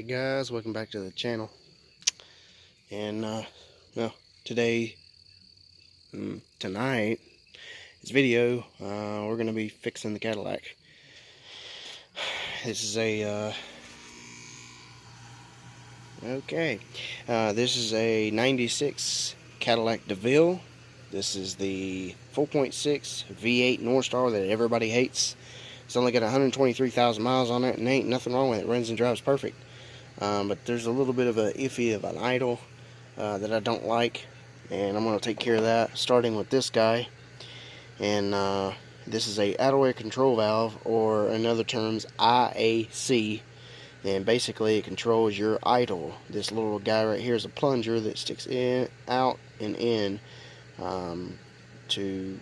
Hey guys, welcome back to the channel. And well, today, tonight, this video, we're gonna be fixing the Cadillac. This is a this is a '96 Cadillac DeVille. This is the 4.6 V8 Northstar that everybody hates. It's only got 123,000 miles on it, and ain't nothing wrong with it. It runs and drives perfect. But there's a little bit of a iffy of an idle that I don't like, and I'm going to take care of that, starting with this guy. And this is a idle air control valve, or in other terms IAC, and basically it controls your idle. This little guy right here is a plunger that sticks in, out, and in to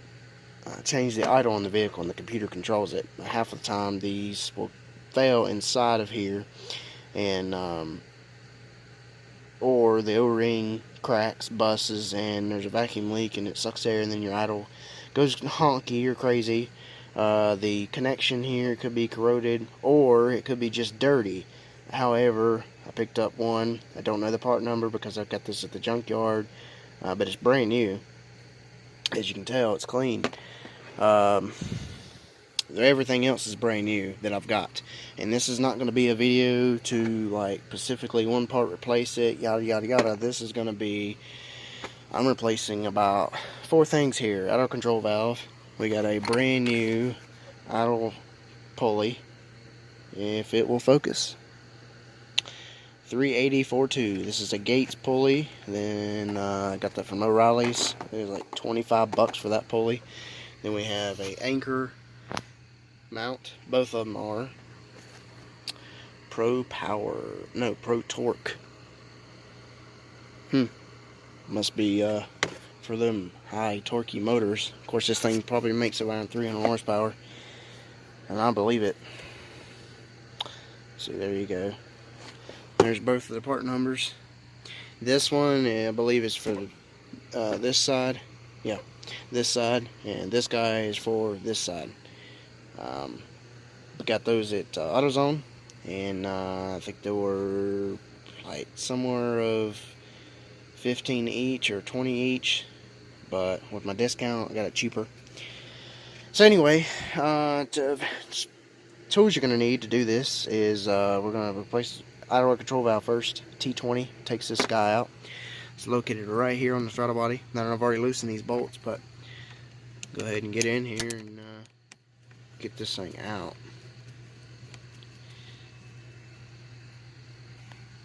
change the idle on the vehicle, and the computer controls it. Half of the time these will fail inside of here, and or the O-ring cracks, busts, and there's a vacuum leak and it sucks air, and then your idle goes honky or crazy. The connection here could be corroded, or it could be just dirty. However, I picked up one. I don't know the part number because I've got this at the junkyard, but it's brand new. As you can tell, it's clean. Everything else is brand new that I've got, and this is not going to be a video to like specifically one part replace it, yada yada yada. This is going to be, I'm replacing about 4 things here. Idle control valve, we got a brand new idle pulley, if it will focus, 380/42. This is a Gates pulley. Then I got that from O'Reilly's. It was like 25 bucks for that pulley. Then we have a anchor mount. Both of them are Pro Torque. Must be for them high torquey motors. Of course, this thing probably makes around 300 horsepower, and I believe it. So there you go. There's both of the part numbers. This one, I believe, is for this side. Yeah, this side, and this guy is for this side. Got those at AutoZone, and I think they were like somewhere of 15 each or 20 each, but with my discount I got it cheaper. So anyway, tools you're going to need to do this is we're going to replace idle air control valve first. T20 takes this guy out. It's located right here on the throttle body. Now I've already loosened these bolts, but go ahead and get in here and get this thing out.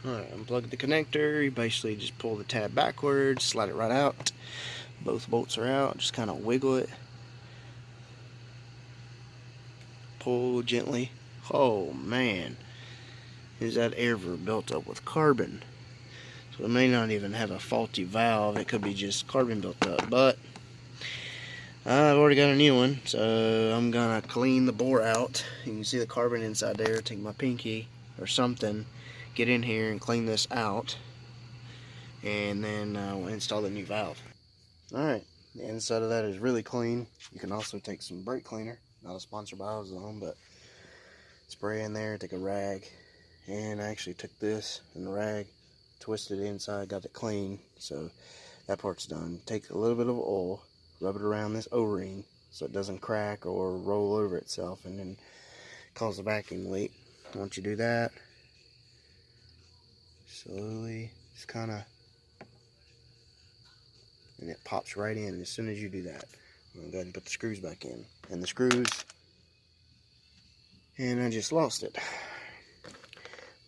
Alright, unplug the connector. You basically just pull the tab backwards, slide it right out. Both bolts are out. Just kind of wiggle it. Pull gently. Oh man, is that ever built up with carbon? So it may not even have a faulty valve. It could be just carbon built up, but I've already got a new one, so I'm gonna clean the bore out. You can see the carbon inside there. Take my pinky or something, get in here and clean this out, and then we'll install the new valve. Alright, the inside of that is really clean. You can also take some brake cleaner, not a sponsor by AutoZone, but spray in there, take a rag, and I actually took this and the rag, twisted it inside, got it clean, so that part's done. Take a little bit of oil, rub it around this O-ring so it doesn't crack or roll over itself and then cause a vacuum leak. Once you do that, slowly, just kind of, and it pops right in as soon as you do that. I'm going to go ahead and put the screws back in. And the screws, and I just lost it.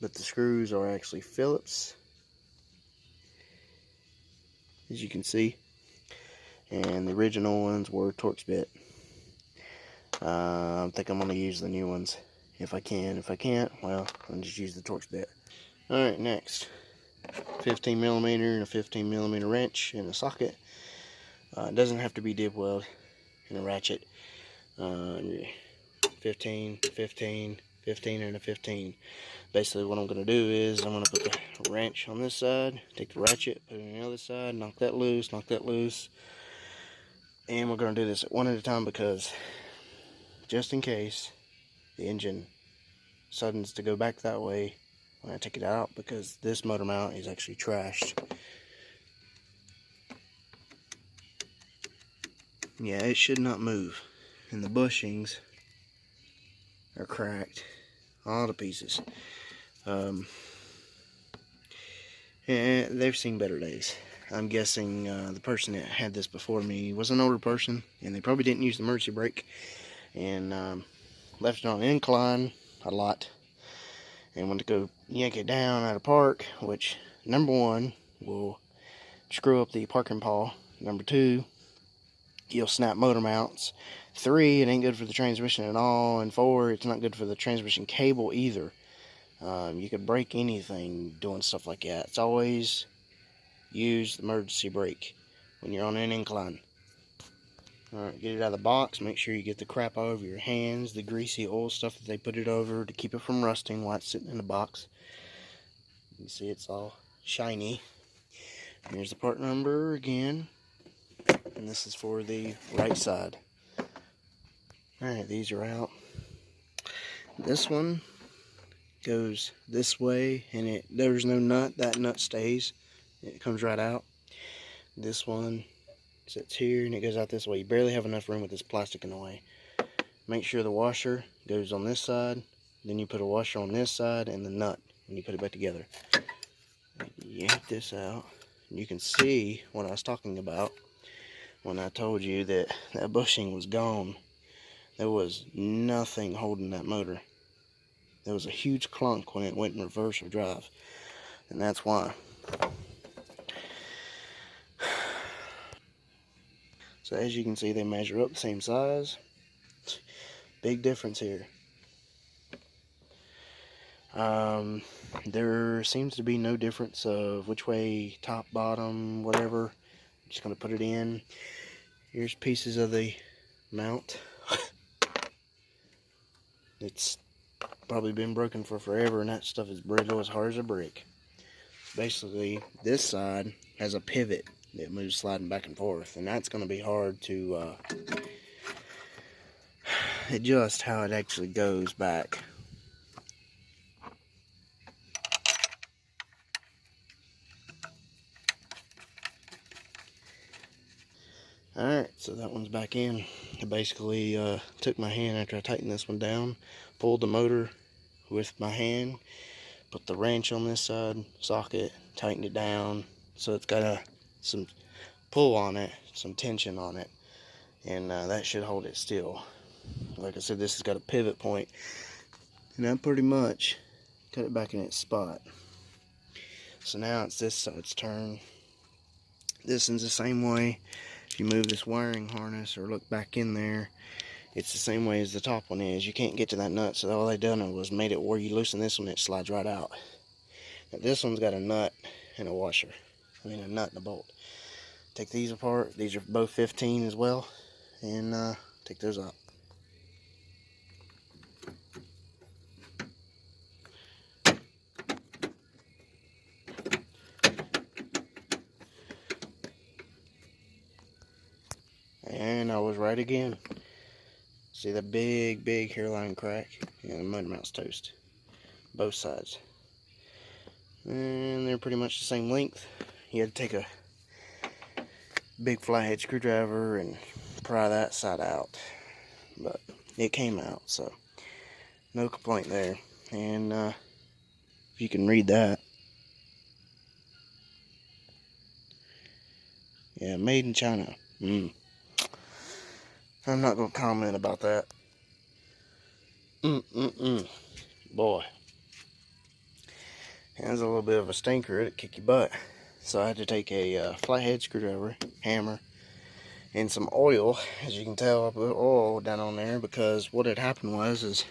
But the screws are actually Phillips, as you can see. And the original ones were Torx bit. I think I'm going to use the new ones if I can. If I can't, well, I'll just use the Torx bit. Alright, next. 15mm and a 15mm wrench in a socket. It doesn't have to be dip weld in a ratchet. 15, 15, 15, and a 15. Basically what I'm going to do is I'm going to put the wrench on this side, take the ratchet, put it on the other side, knock that loose, and we're going to do this one at a time, because just in case the engine suddens to go back that way, when I take it out, because this motor mount is actually trashed. Yeah, it should not move. And the bushings are cracked, all the pieces. And they've seen better days. I'm guessing the person that had this before me was an older person, and they probably didn't use the emergency brake, and left it on an incline a lot, and went to go yank it down at a park, which, number one, will screw up the parking pawl. Number two, you'll snap motor mounts. 3, it ain't good for the transmission at all. And 4, it's not good for the transmission cable either. You could break anything doing stuff like that. It's always use the emergency brake when you're on an incline. Alright, get it out of the box. Make sure you get the crap all over your hands, the greasy oil stuff that they put it over to keep it from rusting while it's sitting in the box. You can see it's all shiny. Here's the part number again. And this is for the right side. Alright, these are out. This one goes this way, and there's no nut. That nut stays. It comes right out. This one sits here, and it goes out this way. You barely have enough room with this plastic in the way. Make sure the washer goes on this side. Then you put a washer on this side, and the nut when you put it back together. Yank this out. You can see what I was talking about when I told you that that bushing was gone. There was nothing holding that motor. There was a huge clunk when it went in reverse or drive, and that's why. So as you can see, they measure up the same size. Big difference here. There seems to be no difference of which way, top, bottom, whatever. I'm just going to put it in. Here's pieces of the mount. It's probably been broken for forever, and that stuff is brittle as hard as a brick. Basically, this side has a pivot that moves sliding back and forth, and that's going to be hard to adjust how it actually goes back. Alright, so that one's back in. I basically took my hand after I tightened this one down, pulled the motor with my hand, put the wrench on this side, socket, tightened it down so it's got some pull on it, some tension on it, and that should hold it still. Like I said, this has got a pivot point, and I pretty much cut it back in its spot. So now it's this side's turn. This one's the same way. If you move this wiring harness or look back in there, it's the same way as the top one is. You can't get to that nut, so all they done was made it where you loosen this one, it slides right out. Now this one's got a nut and a washer. I mean, a nut and a bolt. Take these apart. These are both 15 as well, and take those out. And I was right again. See the big hairline crack? Yeah, the motor mount's toast. Both sides. And they're pretty much the same length. You had to take a big flathead screwdriver and pry that side out. But it came out, so no complaint there. And if you can read that. Yeah, made in China. I'm not going to comment about that. Boy. That's a little bit of a stinker. It'd kick your butt. So I had to take a flathead screwdriver, hammer, and some oil. As you can tell, I put oil down on there because what had happened was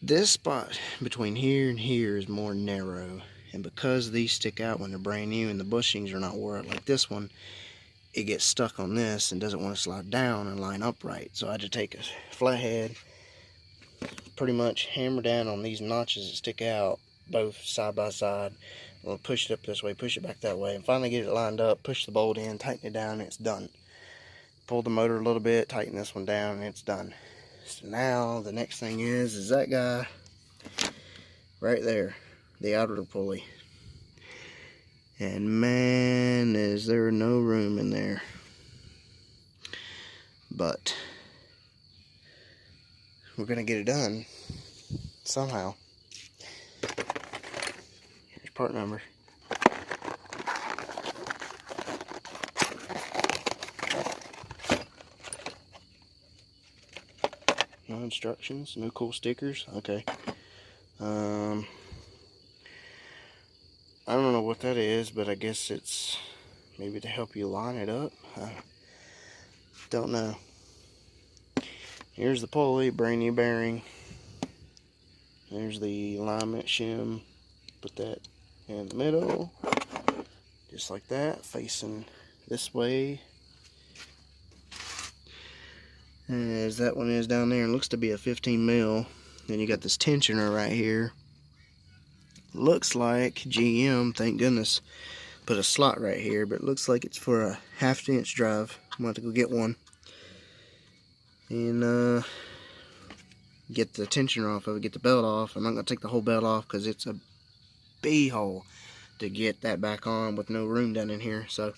this spot between here and here is more narrow. And because these stick out when they're brand new and the bushings are not wore out like this one, it gets stuck on this and doesn't want to slide down and line up right. So I had to take a flathead, pretty much hammer down on these notches that stick out, both side by side. I'll push it up this way, push it back that way, and finally get it lined up, push the bolt in, tighten it down, and it's done. Pull the motor a little bit, tighten this one down, and it's done. So now the next thing is that guy right there, the outer pulley. And man, is there no room in there. But we're gonna get it done somehow. Here's part number. No instructions, no cool stickers. Okay. I don't know what that is, but I guess it's maybe to help you line it up. I don't know. Here's the pulley, brand new bearing. There's the alignment shim. Put that in the middle, just like that, facing this way. As that one is down there, it looks to be a 15 mil. Then you got this tensioner right here. Looks like GM, thank goodness, put a slot right here, but it looks like it's for a 1/2 inch drive. I'm going to have to go get one and get the tensioner off of it, get the belt off. I'm not going to take the whole belt off because it's a b-hole to get that back on with no room down in here. So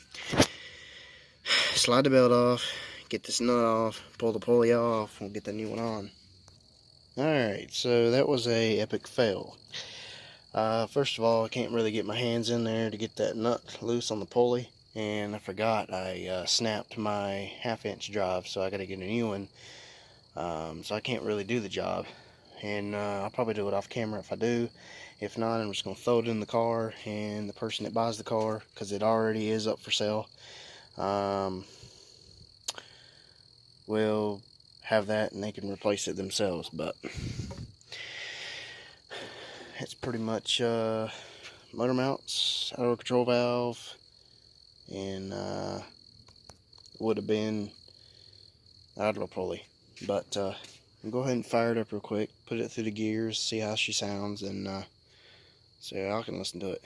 slide the belt off, get this nut off, pull the pulley off, we'll get the new one on. Alright, so that was a epic fail. First of all, I can't really get my hands in there to get that nut loose on the pulley, and I forgot I snapped my 1/2 inch drive, so I gotta get a new one. So I can't really do the job, and I'll probably do it off camera if I do. If not, I'm just gonna throw it in the car, and the person that buys the car, because it already is up for sale, will have that and they can replace it themselves. But it's pretty much motor mounts, auto control valve, and would have been idler pulley. But I'll go ahead and fire it up real quick, put it through the gears, see how she sounds, and so I can listen to it.